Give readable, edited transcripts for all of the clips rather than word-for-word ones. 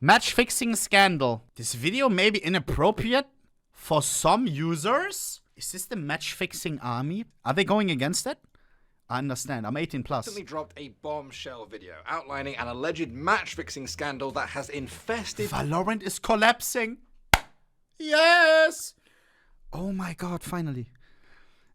Match fixing scandal. This video may be inappropriate for some users. Is this the match fixing army? Are they going against it? I understand. I'm 18 plus. Recently dropped a bombshell video outlining an alleged match-fixing scandal that has infested. Valorant is collapsing. Yes. Oh my god! Finally.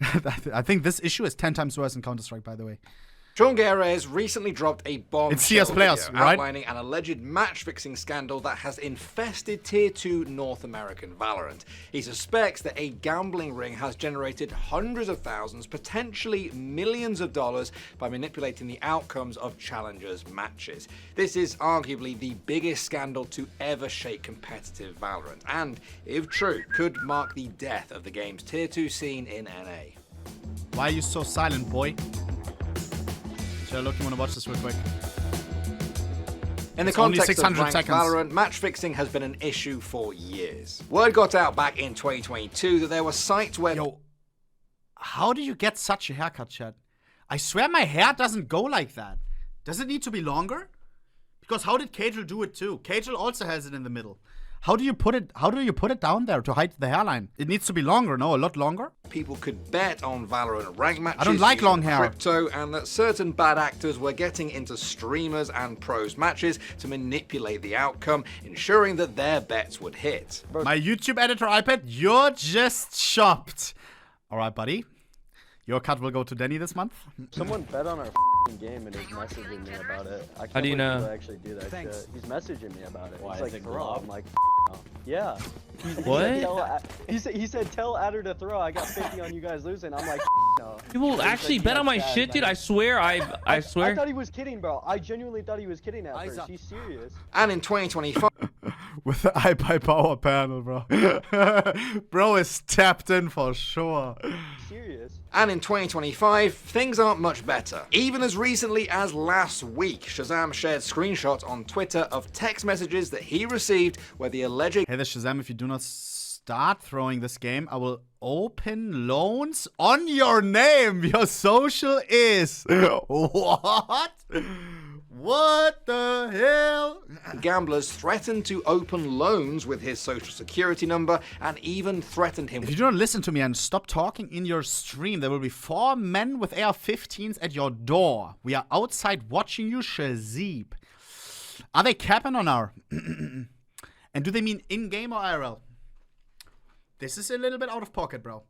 I think this issue is 10 times worse than Counter-Strike, by the way. Sean Guerres recently dropped a bombshell players, video right? outlining an alleged match-fixing scandal that has infested Tier 2 North American Valorant. He suspects that a gambling ring has generated hundreds of thousands, potentially millions of dollars by manipulating the outcomes of challengers' matches. This is arguably the biggest scandal to ever shake competitive Valorant, and, if true, could mark the death of the game's Tier 2 scene in NA. Why are you so silent, boy? Look, you want to watch this real quick? In the context of ranked Valorant, match fixing has been an issue for years. Word got out back in 2022 that there were sites where... Yo, how do you get such a haircut, Chad? I swear my hair doesn't go like that. Does it need to be longer? Because how did Cajal do it too? Cajal also has it in the middle. How do you put it down there to hide the hairline? It needs to be longer, no? A lot longer? People could bet on Valorant rank matches. I don't like long hair. Crypto, and that certain bad actors were getting into streamers and pros matches to manipulate the outcome, ensuring that their bets would hit. My YouTube editor iPad, you're just chopped. All right, buddy. Your cut will go to Denny this month. Someone bet on our game and is messaging me about it. I can't How do you know? Actually do that shit. He's messaging me about it. Why, He's is like, it throw. Glob? I'm like, no. Yeah. What? He said tell Adder to throw. I got 50 on you guys losing. I'm like, no. People actually bet on my shit, dude. I swear, I swear. I thought he was kidding, bro. I genuinely thought he was kidding at first. He's serious. And in 2025... With the iPi power panel, bro. Bro is tapped in for sure. Serious. And in 2025, things aren't much better. Even as recently as last week, Shazam shared screenshots on Twitter of text messages that he received where the alleged... Hey there, Shazam, if you do not start throwing this game, I will open loans on your name. Your social is... What? What the hell? Gamblers threatened to open loans with his social security number and even threatened him. If you do not listen to me and stop talking in your stream, there will be 4 men with AR-15s at your door. We are outside watching you, Shazib. Are they capping on our? And do they mean in-game or IRL? This is a little bit out of pocket, bro.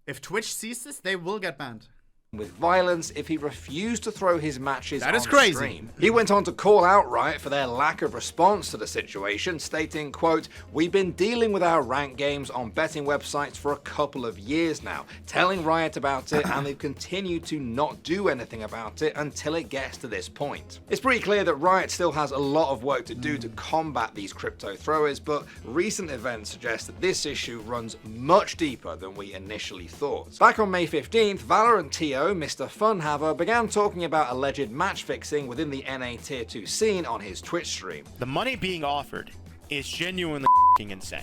If Twitch sees this, they will get banned. With violence if he refused to throw his matches on crazy. stream. He went on to call out Riot for their lack of response to the situation, stating, quote, "We've been dealing with our ranked games on betting websites for a couple of years now, telling Riot about it, and they've continued to not do anything about it until it gets to this point." It's pretty clear that Riot still has a lot of work to do to combat these crypto throwers, but recent events suggest that this issue runs much deeper than we initially thought. Back on May 15th, Valorant TO Mr. Funhaver began talking about alleged match fixing within the NA Tier 2 scene on his Twitch stream. The money being offered is genuinely insane.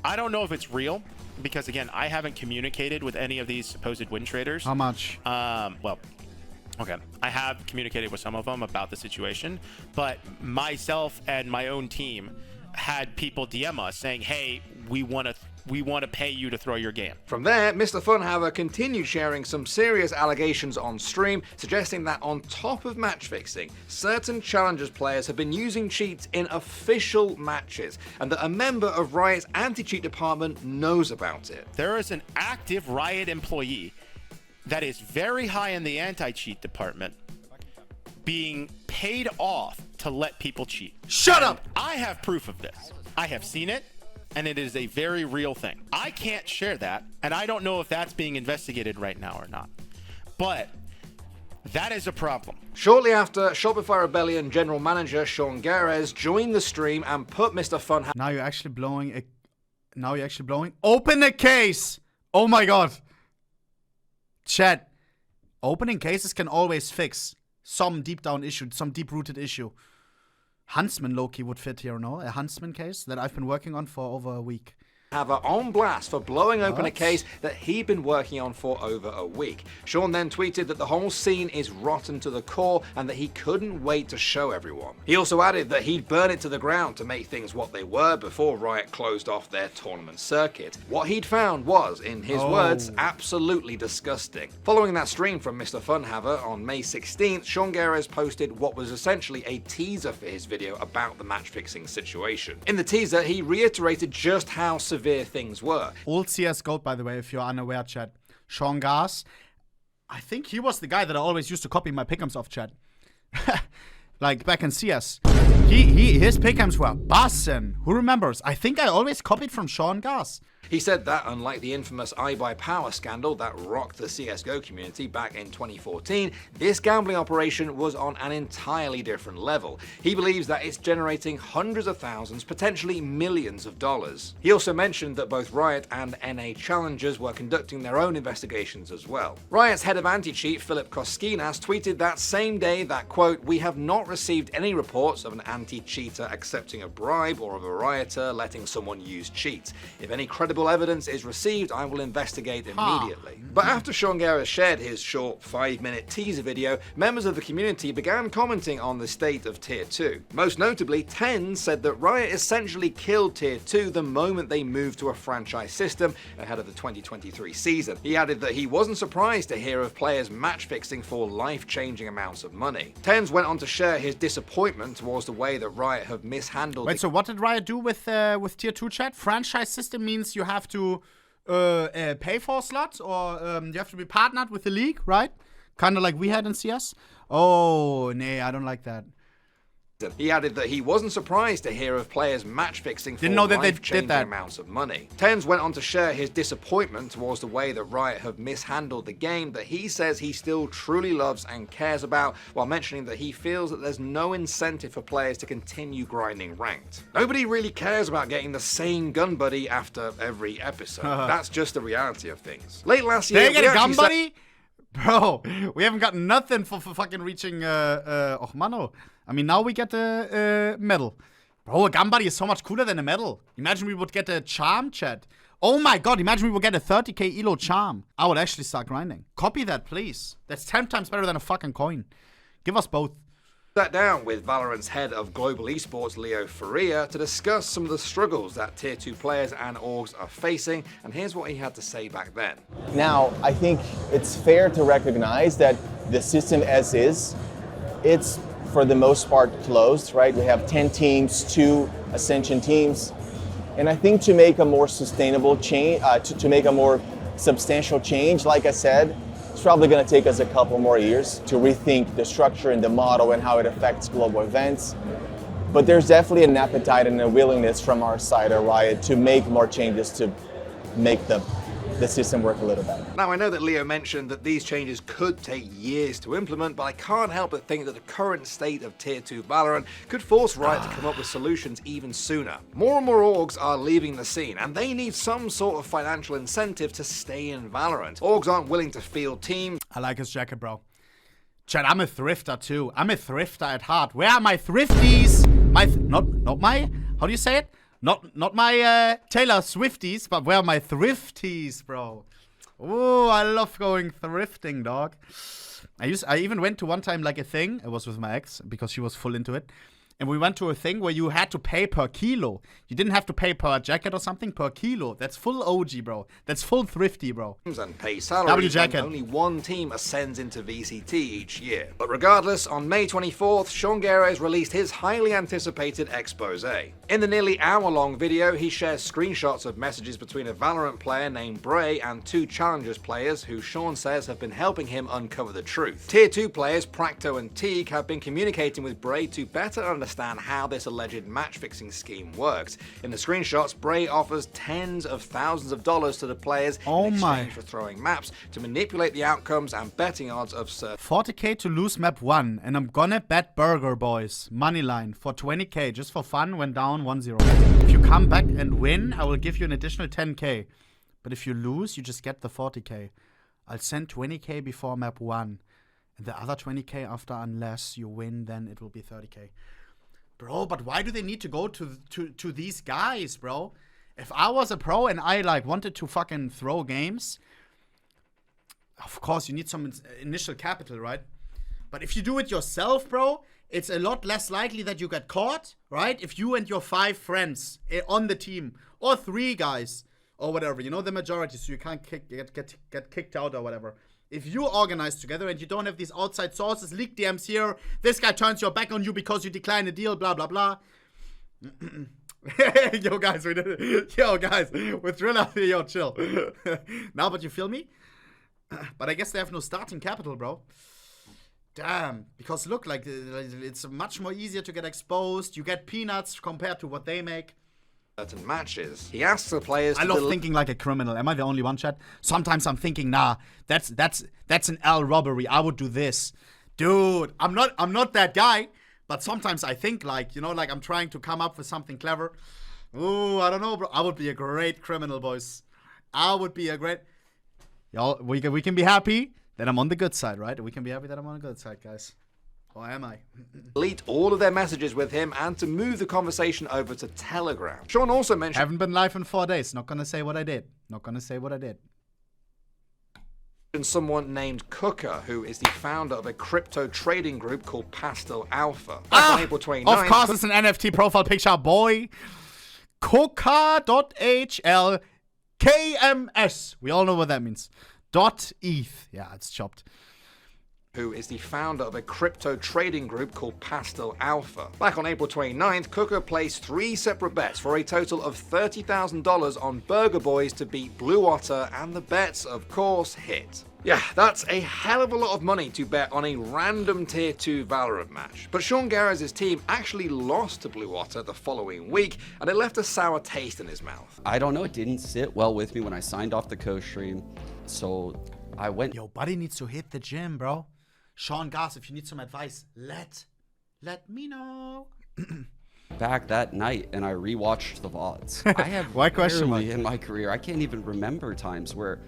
I don't know if it's real because, again, I haven't communicated with any of these supposed win traders. How much? Well, okay. I have communicated with some of them about the situation, but myself and my own team had people DM us saying, hey, we want to pay you to throw your game. From there, Mr. Funhaver continued sharing some serious allegations on stream, suggesting that on top of match fixing, certain Challengers players have been using cheats in official matches, and that a member of Riot's anti-cheat department knows about it. There is an active Riot employee that is very high in the anti-cheat department being paid off to let people cheat. Shut up! I have proof of this. I have seen it, and it is a very real thing. I can't share that, and I don't know if that's being investigated right now or not. But that is a problem. Shortly after, Shopify Rebellion General Manager Sean Guerres joined the stream and put Mr. Funhaver... Now you're actually blowing a... Now you're actually blowing... Open a case! Oh my god. Chat. Opening cases can always fix some deep down issue, some deep rooted issue. Huntsman low-key would fit here, no? A Huntsman case that I've been working on for over a week. Have her on blast for blowing open a What? case that he'd been working on for over a week. Sean then tweeted that the whole scene is rotten to the core and that he couldn't wait to show everyone. He also added that he'd burn it to the ground to make things what they were before Riot closed off their tournament circuit. What he'd found was, in his words, absolutely disgusting. Following that stream from Mr. Funhaver on May 16th, Sean Garez posted what was essentially a teaser for his video about the match-fixing situation. In the teaser, he reiterated just how severe things were. Old CS GOAT, by the way, if you're unaware, chat. Sean Gas. I think he was the guy that I always used to copy my pick'ems off, chat. Like back in CS. His pick'ems were bussin'. Who remembers? I think I always copied from Sean Gas. He said that, unlike the infamous iBuyPower scandal that rocked the CSGO community back in 2014, this gambling operation was on an entirely different level. He believes that it's generating hundreds of thousands, potentially millions of dollars. He also mentioned that both Riot and NA challengers were conducting their own investigations as well. Riot's head of anti-cheat, Philip Koskinas, tweeted that same day that, quote, "We have not received any reports of an anti-cheater accepting a bribe or of a rioter letting someone use cheats. If any credible evidence is received, I will investigate immediately." But after Sean Garez shared his short 5-minute teaser video, members of the community began commenting on the state of Tier 2. Most notably, Ten said that Riot essentially killed Tier 2 the moment they moved to a franchise system ahead of the 2023 season. He added that he wasn't surprised to hear of players match-fixing for life-changing amounts of money. Tens went on to share his disappointment towards the way that Riot have mishandled. Wait, so what did Riot do with Tier 2, chat? Franchise system means you have to pay for slots, or you have to be partnered with the league, right? Kind of like we had in CS. Oh, nah, I don't like that. He added that he wasn't surprised to hear of players match-fixing for Didn't know that they life-changing did that. amounts of money. Tens went on to share his disappointment towards the way that Riot have mishandled the game that he says he still truly loves and cares about, while mentioning that he feels that there's no incentive for players to continue grinding ranked. Nobody really cares about getting the same gun buddy after every episode. That's just the reality of things. Late last year, They get we a gun actually sa- buddy? Bro, we haven't gotten nothing for fucking reaching, oh, mano. I mean, now we get the medal. Bro, a gun buddy is so much cooler than a medal. Imagine we would get a charm, chat. Oh my god, imagine we would get a 30k elo charm. I would actually start grinding. Copy that, please. That's 10 times better than a fucking coin. Give us both. Sat down with Valorant's head of global esports, Leo Faria, to discuss some of the struggles that Tier 2 players and orgs are facing, and here's what he had to say back then. Now, I think it's fair to recognize that the system as is, it's for the most part closed, right? We have 10 teams, 2 Ascension teams, and I think to make a more sustainable change, to make a more substantial change, like I said, it's probably going to take us a couple more years to rethink the structure and the model and how it affects global events. But there's definitely an appetite and a willingness from our side at Riot to make more changes to make the system work a little better. Now, I know that Leo mentioned that these changes could take years to implement, but I can't help but think that the current state of Tier 2 Valorant could force Riot to come up with solutions even sooner. More and more orgs are leaving the scene, and they need some sort of financial incentive to stay in Valorant. Orgs aren't willing to field teams. I like his jacket, bro. Chat, I'm a thrifter too. I'm a thrifter at heart. Where are my thrifties? Not my, how do you say it? Not my Taylor Swifties, but where are my thrifties, bro? Oh, I love going thrifting, dog. I even went to one time like a thing. It was with my ex because she was full into it. And we went to a thing where you had to pay per kilo. You didn't have to pay per jacket or something, per kilo. That's full OG, bro. That's full thrifty, bro. And pay salaries, and jacket. only one team ascends into VCT each year. But regardless, on May 24th, Sean Garez released his highly anticipated expose. In the nearly hour-long video, he shares screenshots of messages between a Valorant player named Bray and 2 Challengers players who Sean says have been helping him uncover the truth. Tier 2 players Practo and Teague have been communicating with Bray to better understand how this alleged match-fixing scheme works. In the screenshots, Bray offers tens of thousands of dollars to the players in exchange for throwing maps to manipulate the outcomes and betting odds of certain 40k to lose map 1, and I'm gonna bet Burger Boys moneyline for 20k just for fun when down 1-0. If you come back and win, I will give you an additional 10k. But if you lose, you just get the 40k. I'll send 20k before map 1, and the other 20k after, unless you win, then it will be 30k. Bro, but why do they need to go to these guys, bro? If I was a pro and I like wanted to fucking throw games, of course you need some initial capital, right? But if you do it yourself, bro, it's a lot less likely that you get caught, right? If you and your 5 friends on the team, or 3 guys, or whatever, you know, the majority, so you can't get kicked out or whatever. If you organize together and you don't have these outside sources, leak DMs here, this guy turns your back on you because you decline a deal, blah, blah, blah. Yo, guys, we did it. Yo, guys, with Driller, yo, chill. Now, but you feel me? But I guess they have no starting capital, bro. Damn. Because look, like, it's much more easier to get exposed. You get peanuts compared to what they make. Certain matches. He asks the players I love thinking like a criminal. Am I the only one, chat? Sometimes I'm thinking, nah, that's an L robbery. I would do this. Dude, I'm not that guy. But sometimes I think like, you know, like I'm trying to come up with something clever. Ooh, I don't know, bro. I would be a great criminal, boys. I would be a great... Y'all, we can be happy that I'm on the good side, right? We can be happy that I'm on the good side, guys. Or am I? delete all of their messages with him and to move the conversation over to Telegram. Sean also mentioned... Haven't been live in 4 days. Not gonna say what I did. Not gonna say what I did. Someone named Cooker, who is the founder of a crypto trading group called Pastel Alpha. Back on April 29th, Of course, it's an NFT profile picture, boy. Coca.HLKMS. We all know what that means. .eth. Yeah, it's chopped. Who is the founder of a crypto trading group called Pastel Alpha. Back on April 29th, Cooker placed 3 separate bets for a total of $30,000 on Burger Boys to beat Blue Otter, and the bets, of course, hit. Yeah, that's a hell of a lot of money to bet on a random Tier 2 Valorant match. But Sean Garrez's team actually lost to Blue Otter the following week, and it left a sour taste in his mouth. I don't know, it didn't sit well with me when I signed off the co-stream, so I went... Yo, buddy needs to hit the gym, bro. Sean Gas, if you need some advice, let me know. back that night and I rewatched the VODs. I have Why question mark? in my career, I can't even remember times where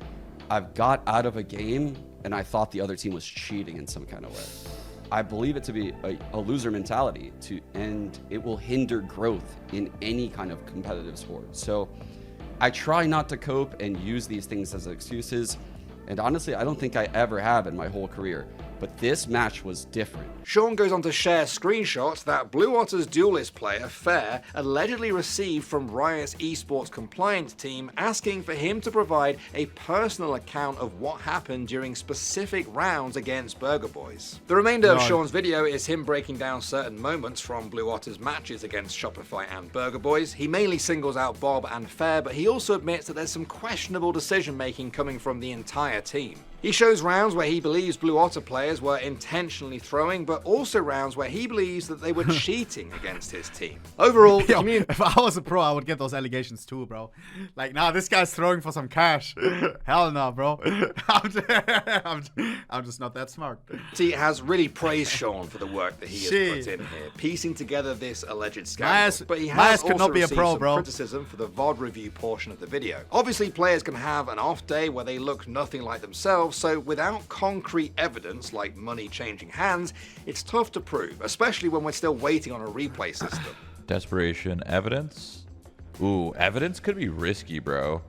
I've got out of a game and I thought the other team was cheating in some kind of way. I believe it to be a loser mentality, and it will hinder growth in any kind of competitive sport. So I try not to cope and use these things as excuses. And honestly, I don't think I ever have in my whole career. But this match was different. Sean goes on to share screenshots that Blue Otter's duelist player, Fair, allegedly received from Riot's esports compliance team, asking for him to provide a personal account of what happened during specific rounds against Burger Boys. The remainder of Sean's video is him breaking down certain moments from Blue Otter's matches against Shopify and Burger Boys. He mainly singles out Bob and Fair, but he also admits that there's some questionable decision making coming from the entire team. He shows rounds where he believes Blue Otter players were intentionally throwing, but also rounds where he believes that they were cheating against his team. Overall, Yo, if I was a pro, I would get those allegations too, bro. Like, nah, this guy's throwing for some cash. Hell no, bro. I'm just not that smart. He has really praised Sean for the work that he has put in here, piecing together this alleged scandal. But he has also received some criticism for the VOD review portion of the video. Obviously, players can have an off day where they look nothing like themselves, so without concrete evidence like money changing hands, it's tough to prove, especially when we're still waiting on a replay system. Desperation evidence? Ooh, evidence could be risky, bro.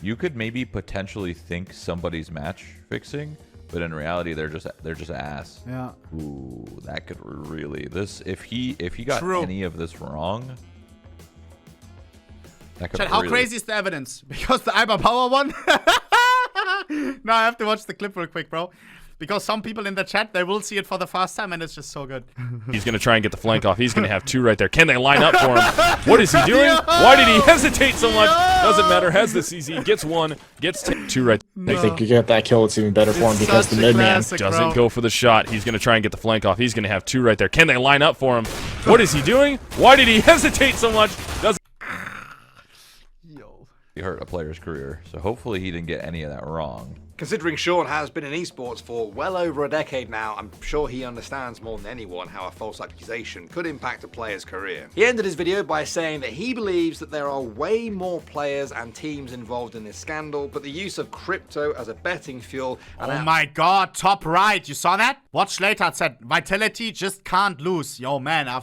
You could maybe potentially think somebody's match fixing, but in reality they're just ass. Yeah. Ooh, that could really if he got any of this wrong. That could How crazy is the evidence? Because the Iber Power one? No, I have to watch the clip real quick, bro. Because some people in the chat, they will see it for the first time, and it's just so good. He's going to try and get the flank off. He's going to have 2 right there. Can they line up for him? What is he doing? Why did he hesitate so much? Doesn't matter. Has the CZ. Gets 1. Gets 2 right there. I think you get that kill, it's even better for him because the mid-man doesn't go for the shot. He's going to try and get the flank off. He's going to have 2 right there. Can they line up for him? What is he doing? Why did he hesitate so much? He hurt a player's career, so hopefully he didn't get any of that wrong. Considering Sean has been in esports for well over a decade now, I'm sure he understands more than anyone how a false accusation could impact a player's career. He ended his video by saying that he believes that there are way more players and teams involved in this scandal, but the use of crypto as a betting fuel and Oh my god, top right. You saw that? Watch later. It said, Vitality just can't lose. Yo, man, I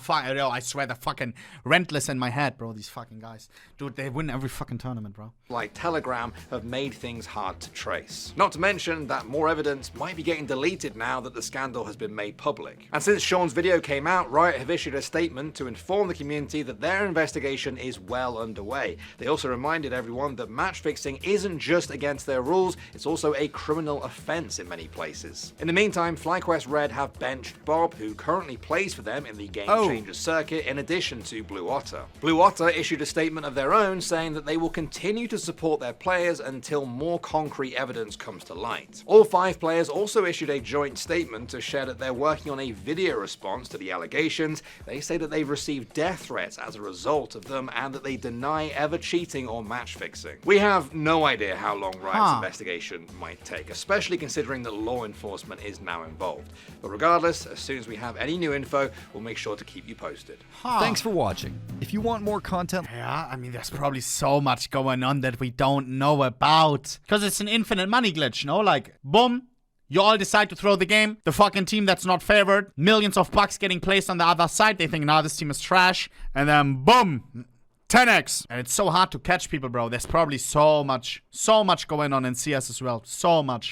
swear they're fucking rentless in my head, bro. These fucking guys. Dude, they win every fucking tournament, bro. like Telegram have made things hard to trace. Not to mention that more evidence might be getting deleted now that the scandal has been made public. And since Sean's video came out, Riot have issued a statement to inform the community that their investigation is well underway. They also reminded everyone that match fixing isn't just against their rules, it's also a criminal offense in many places. In the meantime, FlyQuest Red have benched Bob, who currently plays for them in the Game Changers circuit, in addition to Blue Otter. Blue Otter issued a statement of their own saying that they will continue to support their players until more concrete evidence comes to light. All 5 players also issued a joint statement to share that they're working on a video response to the allegations. They say that they've received death threats as a result of them and that they deny ever cheating or match fixing. We have no idea how long Riot's investigation might take, especially considering that law enforcement is now involved. But regardless, as soon as we have any new info, we'll make sure to keep you posted. Thanks for watching. If you want more content, yeah, I mean, there's probably so much going on that we don't know about. Because it's an infinite money glitch, no? Like, boom, you all decide to throw the game. The fucking team that's not favored. Millions of bucks getting placed on the other side. They think, nah, this team is trash. And then, boom, 10x. And it's so hard to catch people, bro. There's probably so much going on in CS as well. So much.